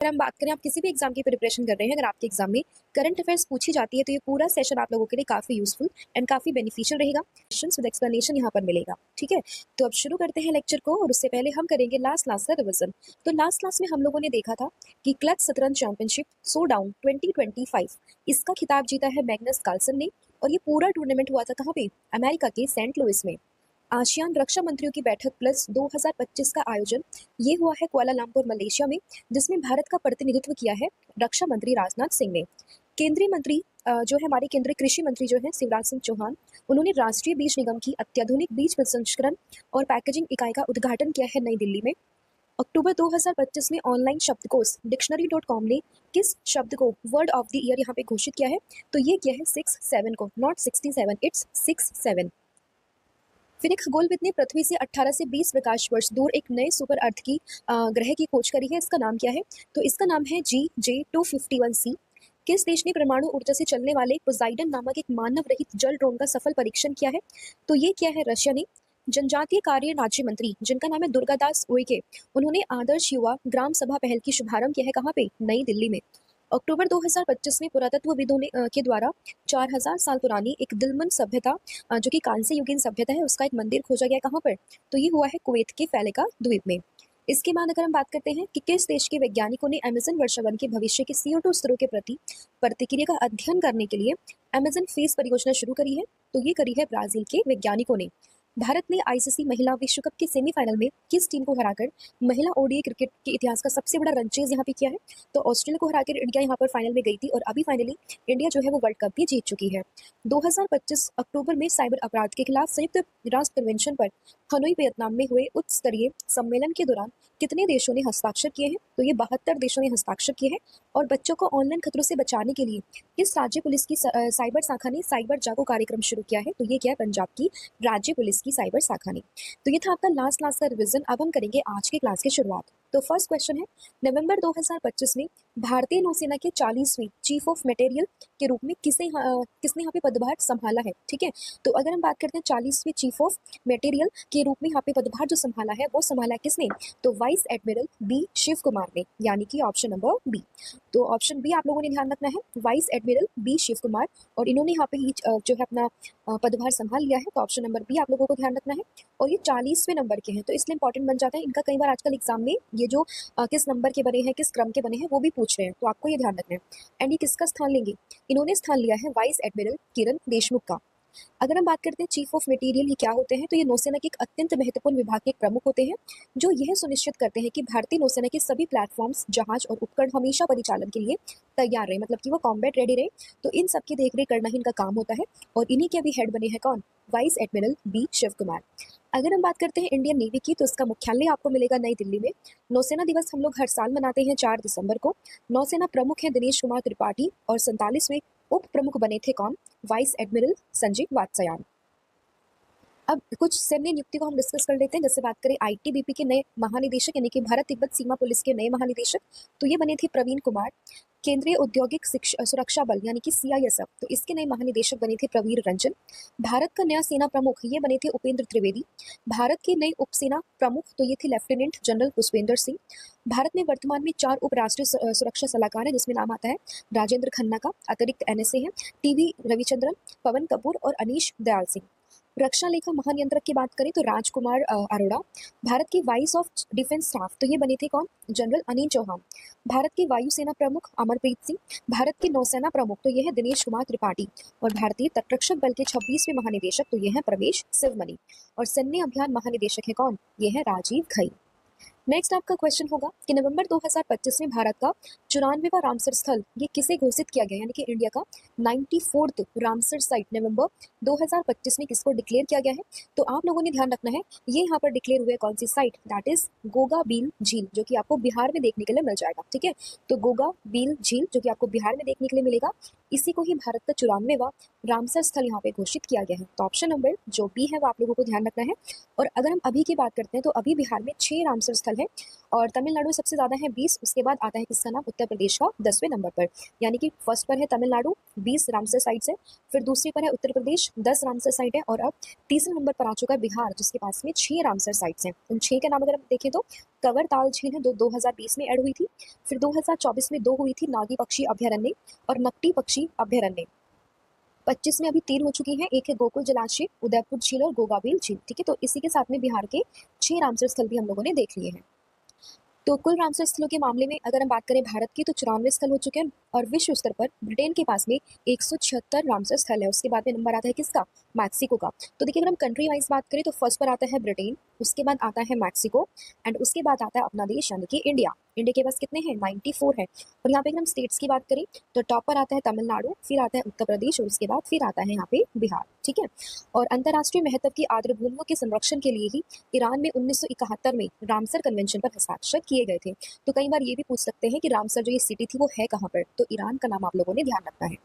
अगर हम बात करें, आप किसी भी एग्जाम की प्रिपरेशन कर रहे हैं, अगर आपके एग्जाम में करंट अफेयर्स पूछी जाती है तो ये पूरा सेशन आप लोगों के लिए काफी यूजफुल एंड काफी बेनिफिशियल रहेगा। क्वेश्चंस विद एक्सप्लेनेशन यहाँ पर मिलेगा। ठीक है, तो अब शुरू करते हैं लेक्चर को, और उससे पहले हम करेंगे लास्ट क्लास का रिवीजन। तो लास्ट क्लास में हम लोगों ने देखा था कि क्लच शतरंज चैंपियनशिप सो डाउन 2025 इसका खिताब जीता है मैग्नस कार्लसन ने, और ये पूरा टूर्नामेंट हुआ था कहाँ पे? अमेरिका के सेंट लुइस में। आसियान रक्षा मंत्रियों की बैठक प्लस 2025 का आयोजन ये हुआ है कुआलालंपुर मलेशिया में, जिसमें भारत का प्रतिनिधित्व किया है रक्षा मंत्री राजनाथ सिंह ने। केंद्रीय मंत्री जो है हमारे केंद्रीय कृषि मंत्री जो है शिवराज सिंह चौहान, उन्होंने राष्ट्रीय बीज निगम की अत्याधुनिक बीज प्रसंस्करण और पैकेजिंग इकाई का उद्घाटन किया है नई दिल्ली में। अक्टूबर 2025 में ऑनलाइन शब्दकोश dictionary.com ने किस शब्द को वर्ड ऑफ द ईयर यहाँ पे घोषित किया है? तो ये किया है 67 को, नॉट 67, इट्स 67। फिर एक खगोलविद ने पृथ्वी से 18 से 20 प्रकाश वर्ष दूर एक नए सुपर अर्थ की ग्रह की खोज करी है। इसका नाम क्या है? तो इसका नाम है GJ251c। किस देश ने परमाणु ऊर्जा से चलने वाले पोसाइडन नामक एक मानव रहित जल ड्रोन का सफल परीक्षण किया है? तो ये किया है रशिया ने। जनजातीय कार्य राज्य मंत्री जिनका नाम है दुर्गादास उइके, उन्होंने आदर्श युवा ग्राम सभा पहल की शुभारंभ किया है कहाँ पे? नई दिल्ली में। अक्टूबर 2025 में पुरातत्वविदों ने के द्वारा 4000 साल पुरानी एक दिलमन सभ्यता जो कि कांस्य युगीन सभ्यता है, उसका एक मंदिर खोजा गया कहाँ पर? तो ये हुआ है कुवैत के फैलिका द्वीप में। इसके बाद अगर हम बात करते हैं कि किस देश के वैज्ञानिकों ने अमेजन वर्षावन के भविष्य के CO2 स्तरों के प्रति प्रतिक्रिया का अध्ययन करने के लिए अमेजन फेस परियोजना शुरू करी है? तो ये करी है ब्राजील के वैज्ञानिकों ने। भारत ने ICC महिला विश्व कप के सेमीफाइनल में किस टीम को हराकर महिला ODI क्रिकेट के इतिहास का सबसे बड़ा रन चेज यहाँ पे किया है? तो ऑस्ट्रेलिया को हराकर इंडिया यहाँ पर फाइनल में गई थी, और अभी फाइनली इंडिया जो है वो वर्ल्ड कप भी जीत चुकी है। 2025 अक्टूबर में साइबर अपराध के खिलाफ संयुक्त राष्ट्र कन्वेंशन पर हनोई वियतनाम में हुए उच्च स्तरीय सम्मेलन के दौरान कितने देशों ने हस्ताक्षर किए हैं? तो ये 72 देशों ने हस्ताक्षर किए हैं। और बच्चों को ऑनलाइन खतरों से बचाने के लिए किस राज्य पुलिस की साइबर शाखा ने साइबर जागो कार्यक्रम शुरू किया है? तो ये क्या है? पंजाब की राज्य पुलिस की साइबर शाखा ने। तो ये था आपका लास्ट क्लास का रिवीजन। अब हम करेंगे आज के क्लास की शुरुआत। तो फर्स्ट क्वेश्चन है, नवंबर 2025 में भारतीय नौसेना के 40वीं चीफ ऑफ मटेरियल के रूप में किसने यहाँ पे पदभार संभाला है? ठीक है, तो अगर हम बात करते हैं 40वीं चीफ ऑफ मटेरियल के रूप में यहाँ पे पदभार जो संभाला है वो संभाला है किसने? तो vice admiral B Shiv Kumar ने, यानी कि ऑप्शन नंबर बी। तो ऑप्शन बी आप लोगों ने ध्यान रखना है, vice admiral B Shiv Kumar, और इन्होंने यहाँ पे जो है अपना पदभार संभाल लिया है। तो ऑप्शन नंबर बी आप लोगों को ध्यान रखना है। और ये 40वें नंबर के हैं, तो इसलिए इंपॉर्टेंट बन जाता है इनका। कई बार आजकल एग्जाम में ये जो किस नंबर के बने हैं, किस क्रम के बने हैं, वो भी पूछ रहे हैं, तो आपको ये ध्यान रखना है। एंड ये किसका स्थान लेंगे? इन्होंने स्थान लिया है वाइस एडमिरल किरण देशमुख का। अगर हम बात करते हैं चीफ ऑफ मटेरियल ये क्या होते हैं, तो ये नौसेना के एक अत्यंत महत्वपूर्ण विभाग के एक प्रमुख होते हैं, जो यह सुनिश्चित करते हैं कि भारतीय नौसेना के सभी प्लेटफॉर्म्स, जहाज और उपकरण हमेशा परिचालन के लिए तैयार रहे, मतलब कि वो कॉम्बैट रेडी रहे। तो इन सब की देखरेख करना ही इनका काम होता है, और इन्हीं के अभी हेड बने हैं कौन? Vice admiral B Shiv Kumar. अगर हम बात करते हैं इंडियन नेवी की, तो इसका मुख्यालय आपको मिलेगा नई दिल्ली में। नौसेना दिवस हम लोग हर साल मनाते हैं 4 दिसंबर को। नौसेना प्रमुख है दिनेश कुमार त्रिपाठी, और 47वें उप प्रमुख बने थे कौन? Vice admiral Sanjay Vatsyayan. अब कुछ सैन्य नियुक्ति को हम डिस्कस कर लेते हैं। जैसे बात करें ITBP के नए महानिदेशक, यानी कि भारत तिब्बत सीमा पुलिस के नए महानिदेशक, तो ये बने थे प्रवीण कुमार। केंद्रीय औद्योगिक सुरक्षा बल यानी कि CISF, तो इसके नए महानिदेशक बने थे प्रवीर रंजन। भारत का नया सेना प्रमुख ये बने थे उपेंद्र त्रिवेदी। भारत के नए उपसेना प्रमुख तो ये थे लेफ्टिनेंट जनरल पुष्पेंद्र सिंह। भारत में वर्तमान में 4 उपराष्ट्रीय सुरक्षा सलाहकार हैं, जिसमें नाम आता है राजेंद्र खन्ना का। अतिरिक्त NSA है TV रविचंद्रन, पवन कपूर और अनीश दयाल सिंह। रक्षा लेखा महानियंत्रक की बात करें तो राजकुमार अरोड़ा। भारत के वाइस ऑफ डिफेंस स्टाफ तो ये बने थे कौन? जनरल अनिल चौहान। भारत की वायुसेना प्रमुख अमरप्रीत सिंह। भारत के नौसेना प्रमुख तो ये है दिनेश कुमार त्रिपाठी। और भारतीय तटरक्षक बल के 26वें महानिदेशक तो ये है प्रवेश शिवमणि। और सैन्य अभियान महानिदेशक है कौन? ये है राजीव घई। नेक्स्ट आपका क्वेश्चन होगा कि नवंबर 2025 में भारत का 94वां रामसर स्थल ये किसे घोषित किया गया, यानी कि इंडिया का 94th रामसर साइट नवंबर 2025 में किसको डिक्लेयर किया गया है? तो आप लोगों ने ध्यान रखना है, ये यहाँ पर डिक्लेयर हुआ है कौन सी साइट? दैट इज गोगा बील झील, जो कि आपको बिहार में देखने के लिए मिल जाएगा। ठीक है, तो गोगा बील झील जो कि आपको बिहार में देखने के लिए मिलेगा, इसी को ही भारत का 94वां रामसर स्थल यहाँ पे घोषित किया गया है। तो ऑप्शन नंबर जो बी है वो आप लोगों को ध्यान रखना है। और अगर हम अभी की बात करते हैं तो अभी बिहार में 6 रामसर स्थल है। और तमिलनाडु सबसे ज़्यादा है 20, उसके बाद आता है किसका नाम, उत्तर प्रदेश का 10वें नंबर पर। यानी कि फर्स्ट पर है तमिलनाडु 20 रामसर साइट्स है, फिर दूसरी पर है उत्तर प्रदेश 10 रामसर साइट है, और अब तीसरे नंबर पर आ चुका है बिहार जिसके पास में 6 रामसर साइट्स हैं। उन 6 के नाम अगर हम देखें तो कवर ताल झील है, 2020 में ऐड हुई थी, फिर 2024 में 2 हुई थी, नागी पक्षी अभ्यारण्य और नकटी पक्षी अभ्यारण्य। 25 में अभी 3 हो चुकी हैं, एक है गोकुल जलाशय, उदयपुर झील और गोगाबेल झील। ठीक है, तो इसी के साथ में बिहार के 6 रामसर स्थल भी हम लोगों ने देख लिए हैं। तो कुल रामसर स्थलों के मामले में अगर हम बात करें भारत की तो 94 स्थल हो चुके हैं, और विश्व स्तर पर ब्रिटेन के पास में 176 रामसर स्थल है। उसके बाद में नंबर आता है किसका, मैक्सिको का। तो देखिए अगर हम कंट्री वाइज बात करें तो फर्स्ट पर आता है ब्रिटेन, उसके बाद आता है मैक्सिको, एंड उसके बाद आता है अपना देश यानी कि इंडिया। इंडिया के पास कितने हैं, 94 है। और यहाँ पे अगर हम स्टेट्स की बात करें तो टॉप पर आता है तमिलनाडु, फिर आता है उत्तर प्रदेश, और उसके बाद फिर आता है यहाँ पे बिहार। ठीक है, और अंतर्राष्ट्रीय महत्व की आर्द्र भूमियों के संरक्षण के लिए ही ईरान में 1971 में रामसर कन्वेंशन पर हस्ताक्षर किए गए थे। तो कई बार ये भी पूछ सकते हैं कि रामसर जो ये सिटी थी वो है कहाँ पर, तो ईरान का नाम आप लोगों ने ध्यान रखना है।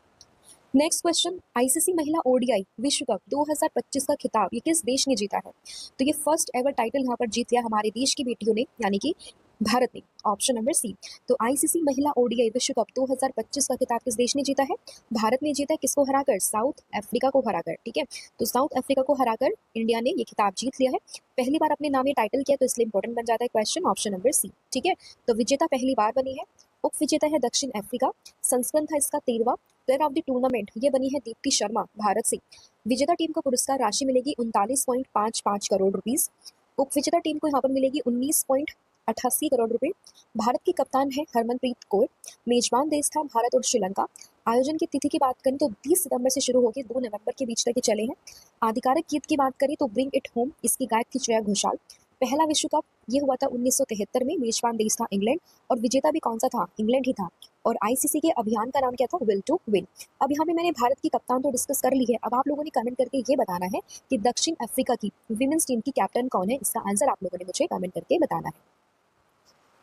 नेक्स्ट क्वेश्चन, आईसीसी महिला ओडीआई विश्व कप 2025 का खिताब ये किस देश ने जीता है? तो ये फर्स्ट एवर टाइटल यहाँ पर जीत लिया हमारे देश की बेटियों ने, यानी कि भारत ने। Option number C. तो आईसीसी महिला ओडीआई विश्व कप 2025 का खिताब किस देश ने जीता है? भारत ने जीता है। किसको हराकर? साउथ अफ्रीका को हराकर। ठीक है, तो साउथ अफ्रीका को हराकर इंडिया ने ये खिताब जीत लिया है। पहली बार अपने नाम ये टाइटल किया तो इसलिए इंपॉर्टेंट बन जाता है क्वेश्चन, ऑप्शन नंबर सी। ठीक है, तो विजेता पहली बार बनी है, उप विजेता है दक्षिण अफ्रीका, संस्करण था इसका 13वां। प्लेयर ऑफ द टूर्नामेंट ये बनी है दीप्ति शर्मा भारत से। विजेता टीम को पुरस्कार राशि मिलेगी 39.55 करोड़ रुपीस। उप विजेता टीम को यहाँ पर मिलेगी 19.88 करोड़ रुपए। भारत की कप्तान है हरमनप्रीत कौर। मेजबान देश था भारत और श्रीलंका। आयोजन की तिथि की बात करें तो 20 सितंबर से शुरू होकर 2 नवंबर के बीच तक ये चले हैं। आधिकारिक गीत की बात करें तो ब्रिंग इट होम, इसकी गायक थी श्रेया घोषाल। पहला विश्व कप ये हुआ था 1973 में, मेजबान देश था इंग्लैंड, और विजेता भी कौन सा था, इंग्लैंड ही था। और आईसीसी के अभियान का नाम क्या था, विल टू विन। अब यहाँ पे मैंने भारत की कप्तान तो डिस्कस कर ली है, अब आप लोगों ने कमेंट करके ये बताना है कि दक्षिण अफ्रीका की विमेंस टीम की कैप्टन कौन है। इसका आंसर आप लोगों ने मुझे कमेंट करके बताना है।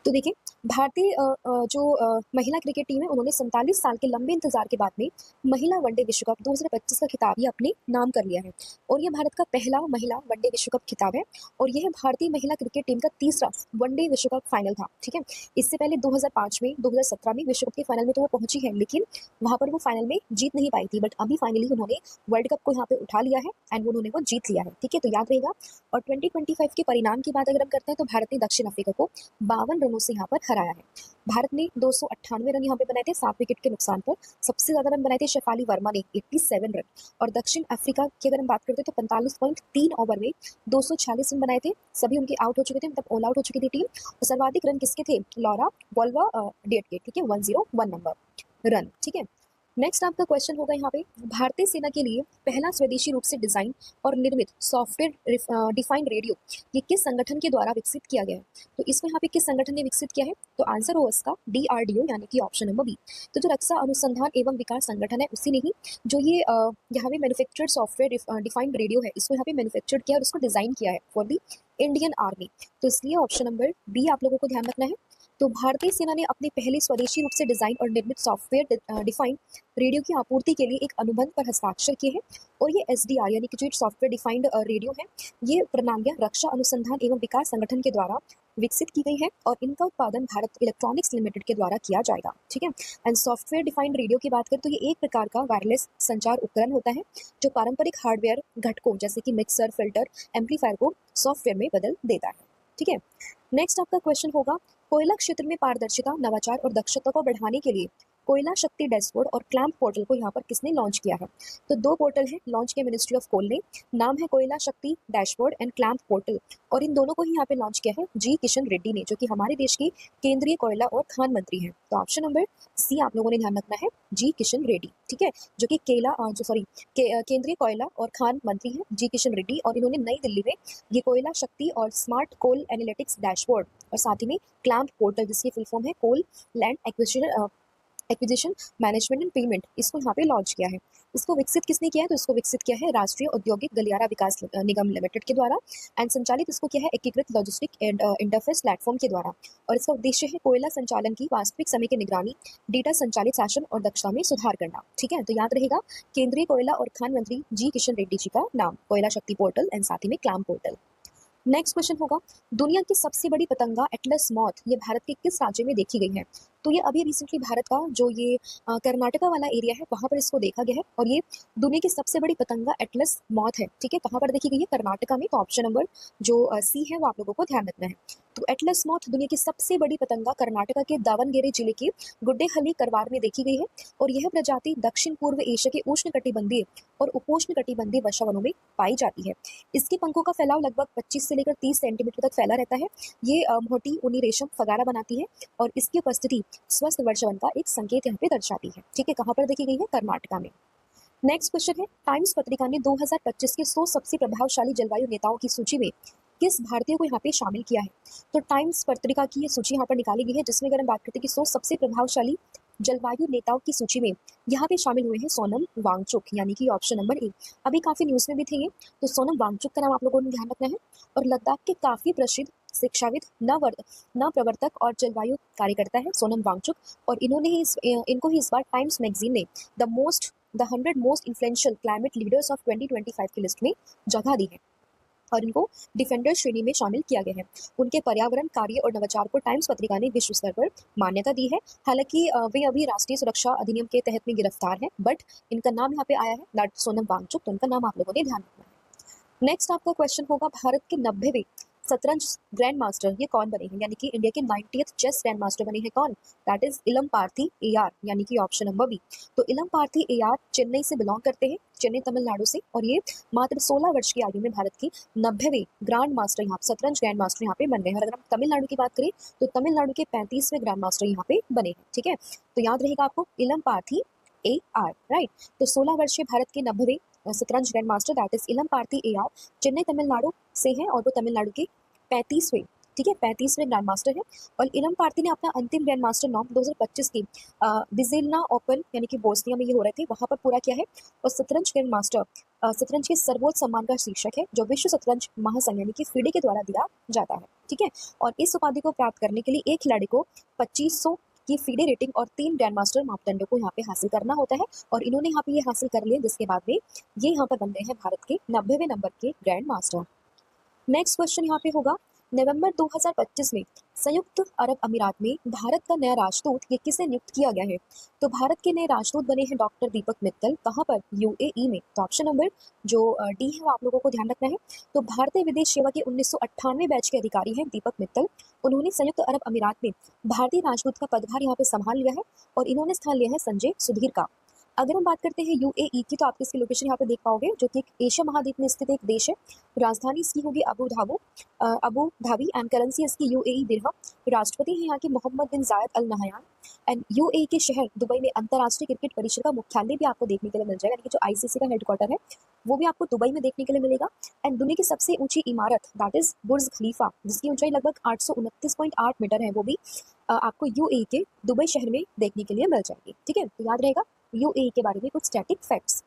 तो देखिए भारतीय जो महिला क्रिकेट टीम है उन्होंने 47 साल के लंबे इंतजार के बाद में महिला वनडे विश्व कप 2025 का खिताब ये अपने नाम कर लिया है, और ये भारत का पहला महिला वनडे विश्व कप खिताब है, और यह भारतीय महिला क्रिकेट टीम का तीसरा वनडे विश्व कप फाइनल था। ठीक है, इससे पहले 2005 में 2017 में विश्व कप के फाइनल में तो वो पहुंची है, लेकिन वहां पर वो फाइनल में जीत नहीं पाई थी, बट अभी फाइनली उन्होंने वर्ल्ड कप को यहाँ पे उठा लिया है एंड उन्होंने वो जीत लिया है। ठीक है, तो याद रहेगा। और 2025 के परिणाम की बात अगर हम करते हैं तो भारत ने दक्षिण अफ्रीका को 52 रनों से यहाँ पर हराया है। भारत ने 298 रन यहाँ पे बनाए थे 7 विकेट के नुकसान पर। सबसे ज्यादा रन बनाए थे शेफाली वर्मा ने 87 रन, और दक्षिण अफ्रीका की अगर हम बात करते हैं तो 45.3 ओवर में 246 रन बनाए थे। सभी उनके आउट हो चुके थे, मतलब ऑल आउट हो चुकी थी टीम। और सर्वाधिक रन किसके थे, लॉरा वोल्वा डेट के। ठीक है, 101 नंबर रन। ठीक है, नेक्स्ट आपका क्वेश्चन होगा यहाँ पे, भारतीय सेना के लिए पहला स्वदेशी रूप से डिजाइन और निर्मित सॉफ्टवेयर डिफाइंड रेडियो ये किस संगठन के द्वारा विकसित किया गया है? तो इसको यहाँ पे किस संगठन ने विकसित किया है? तो आंसर होगा इसका DRDO, यानी कि ऑप्शन नंबर बी। तो जो रक्षा अनुसंधान एवं विकास संगठन है उसी ने ही जो ये यहाँ पे मैन्युफैक्चर्ड सॉफ्टवेयर डिफाइंड रेडियो है इसको यहाँ पे मैन्युफैक्चर्ड किया और इसको डिजाइन किया है फॉर दी इंडियन आर्मी। तो इसलिए ऑप्शन नंबर बी आप लोगों को ध्यान रखना है। तो भारतीय सेना ने अपने पहले स्वदेशी रूप से डिजाइन और निर्मित सॉफ्टवेयर डिफाइंड रेडियो की आपूर्ति के लिए एक अनुबंध पर हस्ताक्षर किए हैं, और ये SDR यानी कि जो सॉफ्टवेयर डिफाइंड रेडियो है ये प्रणालियां रक्षा अनुसंधान एवं विकास संगठन के द्वारा विकसित की गई है, और इनका उत्पादन भारत इलेक्ट्रॉनिक्स लिमिटेड के द्वारा किया जाएगा। ठीक है, एंड सॉफ्टवेयर डिफाइंड रेडियो की बात करें तो ये एक प्रकार का वायरलेस संचार उपकरण होता है जो पारंपरिक हार्डवेयर घटकों जैसे कि मिक्सर, फिल्टर, एम्पलीफायर को सॉफ्टवेयर में बदल देता है। ठीक है, नेक्स्ट आपका क्वेश्चन होगा, कोयला क्षेत्र में पारदर्शिता, नवाचार और दक्षता को बढ़ाने के लिए कोयला शक्ति डैशबोर्ड और क्लैंप पोर्टल को यहाँ पर किसने लॉन्च किया है? तो 2 पोर्टल है लॉन्च किया मिनिस्ट्री ऑफ कोल ने, नाम है कोयला शक्ति डैशबोर्ड एंड क्लैंप पोर्टल, और इन दोनों को ही यहाँ पे लॉन्च किया है जी किशन रेड्डी ने, जो कि हमारे देश के केंद्रीय कोयला और खान मंत्री हैं। तो ऑप्शन नंबर सी आप लोगों ने ध्यान रखना है, जी किशन रेड्डी। ठीक है, जो कि केंद्रीय कोयला और खान मंत्री हैं जी किशन रेड्डी, और इन्होंने नई दिल्ली में ये कोयला शक्ति और स्मार्ट कोल एनालिटिक्स डैशबोर्ड और साथ ही में क्लैंप पोर्टल जिसकी फुल फॉर्म है coal land acquisition management and payment, इसको यहाँ पे लॉन्च किया है। इसको विकसित किसने किया है? तो इसको विकसित किया है राष्ट्रीय औद्योगिक गलियारा विकास निगम लिमिटेड के द्वारा, एंड संचालित इसको किया है एकीकृत लॉजिस्टिक एंड इंटरफेस प्लेटफॉर्म के द्वारा, और इसका उद्देश्य है कोयला संचालन की वास्तविक समय की निगरानी, डेटा संचालित शासन और दक्षता में सुधार करना। ठीक है, तो याद रहेगा केंद्रीय कोयला और खान मंत्री जी किशन रेड्डी जी का नाम, कोयला शक्ति पोर्टल एंड साथ ही में क्लैंप पोर्टल। नेक्स्ट क्वेश्चन होगा, दुनिया की सबसे बड़ी पतंगा एटलस मॉथ ये भारत के किस राज्य में देखी गई है? तो ये अभी रिसेंटली भारत का जो ये कर्नाटका वाला एरिया है वहां पर इसको देखा गया है और ये दुनिया की सबसे बड़ी पतंगा एटलस मॉथ है। ठीक है, कहाँ पर देखी गई है? कर्नाटका में। तो ऑप्शन नंबर जो सी है वो आप लोगों को ध्यान रखना है। तो एटलस मॉथ दुनिया की सबसे बड़ी पतंगा कर्नाटका के दावनगेरे जिले के गुड्डेहल्ली करवार में देखी गई है और यह प्रजाति दक्षिण पूर्व एशिया के उष्ण कटिबंधीय और उपोष्ण कटिबंधीय वर्षावनों में पाई जाती है। इसके पंखों का फैलाव लगभग 25 से लेकर 30 सेंटीमीटर तक फैला रहता है। ये मोटी ऊनी रेशम फगारा बनाती है और इसकी उपस्थिति स्वस्थ वर्षावन का एक संकेत यहाँ पे दर्शाती है। ठीक है, कहाँ पर देखी गई है? कर्नाटका में। नेक्स्ट क्वेश्चन है, टाइम्स पत्रिका ने 2025 के 100 सबसे प्रभावशाली जलवायु नेताओं की सूची में किस भारतीय को यहाँ पे शामिल किया है? तो टाइम्स पत्रिका की ये सूची यहाँ पर निकाली गई है जिसमें अगर हम बात करते हैं कि 100 सबसे प्रभावशाली जलवायु नेताओं की सूची में यहाँ पे शामिल हुए हैं सोनम वांगचुक, यानी कि ऑप्शन नंबर ए। अभी काफी न्यूज में भी थे ये। तो सोनम वांगचुक का नाम आप लोगों ने ध्यान रखना है और लद्दाख के काफी प्रसिद्ध शिक्षाविद नव प्रवर्तक और जलवायु कार्यकर्ता है सोनम वांगचुक और इनको ही इस बार टाइम्स मैगजीन ने the 100 most influential climate leaders of 2025 की लिस्ट में जगह दी है और इनको डिफेंडर श्रेणी में शामिल किया गया है। उनके पर्यावरण कार्य और नवाचार को टाइम्स पत्रिका ने विश्व स्तर पर मान्यता दी है। हालांकि वे अभी राष्ट्रीय सुरक्षा अधिनियम के तहत में गिरफ्तार हैं, बट इनका नाम यहाँ पे आया है दैट सोनम वांगचुक, तो उनका नाम आप लोगों ने ध्यान रखना है। नेक्स्ट आपका क्वेश्चन होगा, भारत के 90वें शतरंज ग्रैंड मास्टर ये कौन बने हैं? यानी कि इंडिया के 90th चेस ग्रैंड मास्टर बने हैं कौन? दैट इज इलम पार्थी एआर, यानी कि ऑप्शन नंबर बी। तो इलम पार्थी एआर चेन्नई से बिलोंग करते हैं, चेन्नई तमिलनाडु से, और ये मात्र 16 वर्ष की आयु में भारत की 90वें ग्रैंड मास्टर यहाँ शतरंज ग्रैंड मास्टर यहाँ पे बन गए हैं। और अगर हम तमिलनाडु की बात करें तो तमिलनाडु के 35वें ग्रैंड मास्टर यहाँ पे बने हैं। ठीक है, तो याद रहेगा आपको इलम पार्थी ए आर, राइट। तो 16 वर्षीय भारत के 90वें शतरंज ग्रैंड मास्टर दैट इज इलम पार्थी ए आर चेन्नई तमिलनाडु से हैं और वो तमिलनाडु के 35वें, ठीक है, 35वें ग्रैंड मास्टर है। और इलम पार्थी ने अपना अंतिम ग्रैंड मास्टर नाम 2025 की बिजेलना ओपन यानी कि बोस्निया में ये हो रहे थे वहां पर पूरा किया है। और शतरंज ग्रैंड मास्टर शतरंज के सर्वोच्च सम्मान का शीर्षक है जो विश्व शतरंज महासंघ यानी कि FIDE के द्वारा दिया जाता है। ठीक है, और इस उपाधि को प्राप्त करने के लिए एक खिलाड़ी को 2500 की FIDE रेटिंग और 3 ग्रैंड मास्टर मापदंडों को यहाँ पे हासिल करना होता है और इन्होंने यहाँ पे ये हासिल कर लिया जिसके बाद में ये यहाँ पर बन गए हैं भारत के 90वें नंबर के ग्रैंड मास्टर। नेक्स्ट क्वेश्चन यहाँ पे होगा, नवंबर 2025 में संयुक्त अरब अमीरात में भारत का नया राजदूत ये किसे नियुक्त किया गया है? तो भारत के नए राजदूत बने हैं डॉक्टर दीपक मित्तल, कहाँ पर? UAE में। तो ऑप्शन नंबर जो डी है वो आप लोगों को ध्यान रखना है। तो भारतीय विदेश सेवा के 1998 बैच के अधिकारी हैं दीपक मित्तल। उन्होंने संयुक्त अरब अमीरात में भारतीय राजदूत का पदभार यहाँ पे संभाल लिया है और इन्होंने स्थान लिया है संजय सुधीर का। अगर हम बात करते हैं UAE की तो आप इसकी लोकेशन यहाँ पे देख पाओगे जो कि एक एशिया महाद्वीप में स्थित एक देश है। राजधानी इसकी होगी अबू धाबी एंड करेंसी इसकी UAE दिरहम। राष्ट्रपति हैं यहाँ के मोहम्मद बिन जायद अल नहयान। एंड UAE के शहर दुबई में अंतर्राष्ट्रीय क्रिकेट परिषद का मुख्यालय भी आपको देखने के लिए मिल जाएगा, यानी कि जो ICC का हेडक्वार्टर है वो भी आपको दुबई में देखने के लिए मिलेगा। एंड दुनिया की सबसे ऊंची इमारत दैट इज बुर्ज खलीफा जिसकी ऊंचाई लगभग 829.8 मीटर है वो भी आपको UAE के दुबई शहर में देखने के लिए मिल जाएगी। ठीक है, तो याद रहेगा UAE के बारे में कुछ स्टैटिक फैक्ट्स।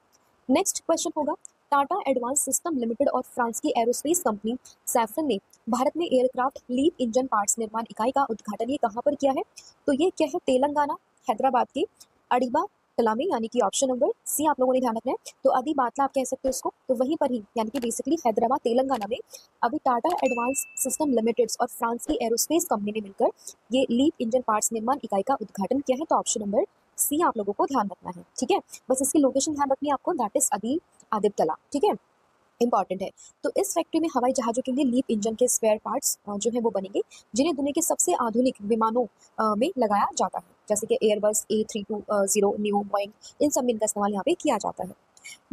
नेक्स्ट क्वेश्चन होगा, टाटा एडवांस सिस्टम लिमिटेड और फ्रांस की एरोस्पेस कंपनी सैफरन ने भारत में एयरक्राफ्ट लीप इंजन पार्ट्स निर्माण इकाई का उद्घाटन ये कहाँ पर किया है? तो ये क्या है? तेलंगाना हैदराबाद के अड़ीबा कला में, यानी कि ऑप्शन नंबर सी आप लोगों ने ध्यान रखना है। तो अदी बातला आप कह सकते हो उसको, तो वहीं पर ही यानी कि बेसिकली हैदराबाद तेलंगाना में अभी टाटा एडवांस सिस्टम लिमिटेड और फ्रांस की एरोस्पेस कंपनी ने मिलकर ये लीप इंजन पार्ट्स निर्माण इकाई का उद्घाटन किया है। तो ऑप्शन नंबर सी आप लोगों को ध्यान रखना है। ठीक है, बस इसकी लोकेशन ध्यान रखनी है आपको, दैट इज आदिबतला। ठीक है, इंपॉर्टेंट है। तो इस फैक्ट्री में हवाई जहाजों के लिए लीप इंजन के स्पेयर पार्ट्स जो है वो बनेंगे जिन्हें दुनिया के सबसे आधुनिक विमानों में लगाया जाता है, जैसे कि एयरबस A320 न्यू बोइंग, इन सब में इनका इस्तेमाल यहाँ पे किया जाता है।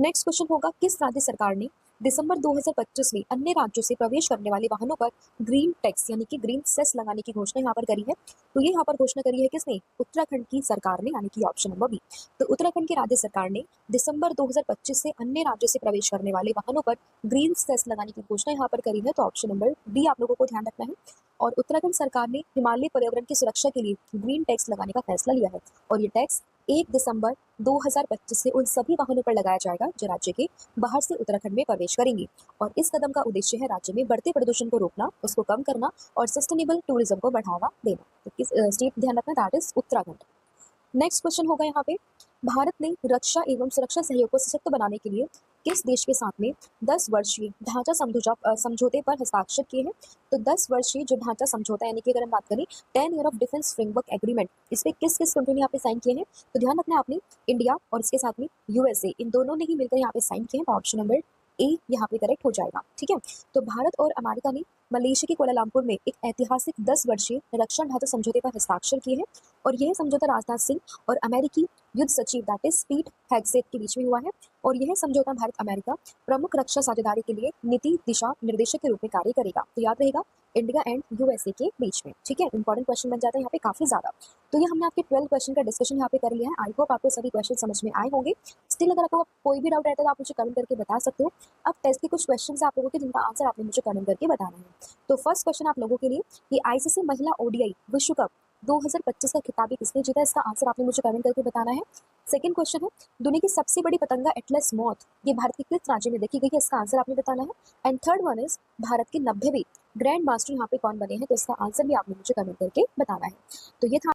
नेक्स्ट क्वेश्चन होगा, किस राज्य सरकार ने दिसंबर 2025 में अन्य राज्यों से प्रवेश करने वाले वाहनों पर ग्रीन टैक्स यानी कि ग्रीन सेस लगाने की घोषणा यहाँ पर करी है? तो ये यहाँ पर घोषणा करी है किसने? उत्तराखंड की सरकार ने, यानी कि ऑप्शन नंबर बी। तो उत्तराखंड की राज्य सरकार ने दिसंबर 2025 से अन्य राज्यों से प्रवेश करने वाले वाहनों पर ग्रीन सेस लगाने की घोषणा यहाँ पर करी है। तो ऑप्शन नंबर बी आप लोगों को ध्यान रखना है। और उत्तराखंड सरकार ने हिमालय पर्यावरण की सुरक्षा के लिए ग्रीन टैक्स लगाने का फैसला लिया है और ये टैक्स 1 दिसंबर 2025 से उन सभी वाहनों पर लगाया जाएगा जो राज्य के बाहर से उत्तराखंड में प्रवेश करेंगे। और इस कदम का उद्देश्य है राज्य में बढ़ते प्रदूषण को रोकना, उसको कम करना और सस्टेनेबल टूरिज्म को बढ़ावा देना। तो किस स्टेट ध्यान रखना, that is Uttarakhand. Next question होगा यहाँ पे, भारत ने रक्षा एवं सुरक्षा सहयोग को सशक्त बनाने के लिए किस देश के साथ में 10 वर्षीय ढांचा समझौते पर हस्ताक्षर किए हैं? तो 10 वर्षीय जो ढांचा समझौता यानी कि अगर हम बात करें 10 year of defence framework agreement, इस पे किस कंट्री ने यहाँ पे साइन किए हैं? तो ध्यान रखना आपने, इंडिया और इसके साथ में यूएसए, इन दोनों ने ही मिलकर यहाँ पे साइन किए हैं। तो ऑप्शन नंबर ए यहाँ पे करेक्ट हो जाएगा। ठीक है, तो भारत और अमेरिका ने मलेशिया के कोलालमपुर में एक ऐतिहासिक 10 वर्षीय रक्षा ढांचा समझौते पर हस्ताक्षर किए हैं और यह समझौता राजनाथ सिंह और अमेरिकी युद्ध सचिव दैट इज पीट हेगसेथ के बीच में हुआ है और यह समझौता भारत अमेरिका प्रमुख रक्षा साझेदारी के लिए नीति दिशा निर्देशक के रूप में कार्य करेगा। तो याद रहेगा, इंडिया एंड यूएसए के बीच में। ठीक है, इंपॉर्टेंट क्वेश्चन बन जाता है यहाँ पे काफी ज्यादा। तो ये हमने आपके 12 क्वेश्चन का डिस्कशन यहाँ पे कर लिया है। आई होप आपको सभी क्वेश्चन समझ में आए होंगे। स्टिल अगर आपको कोई भी डाउट रहता है तो आप मुझे कमेंट करके बता सकते हो। अब टेस्ट के कुछ क्वेश्चन आप लोगों के जिनका आंसर आपने मुझे कमेंट करके बताना है। तो फर्स्ट क्वेश्चन आप लोगों के लिए, ये आईसीसी महिला ओडीआई विश्व कप 2025 का खिताब किसने जीता? इसका आंसर आपने मुझे कमेंट करके बताना है। सेकंड क्वेश्चन है, दुनिया की सबसे बड़ी पतंगा एटलस मॉथ ये भारत के किस राज्य में देखी गई है? इसका आंसर आपने बताना है। And third one is, Bharat के 90वें ग्रैंड मास्टर यहाँ पे कौन बने हैं? तो इसका आंसर भी आपने मुझे कमेंट करके बताना है। तो ये था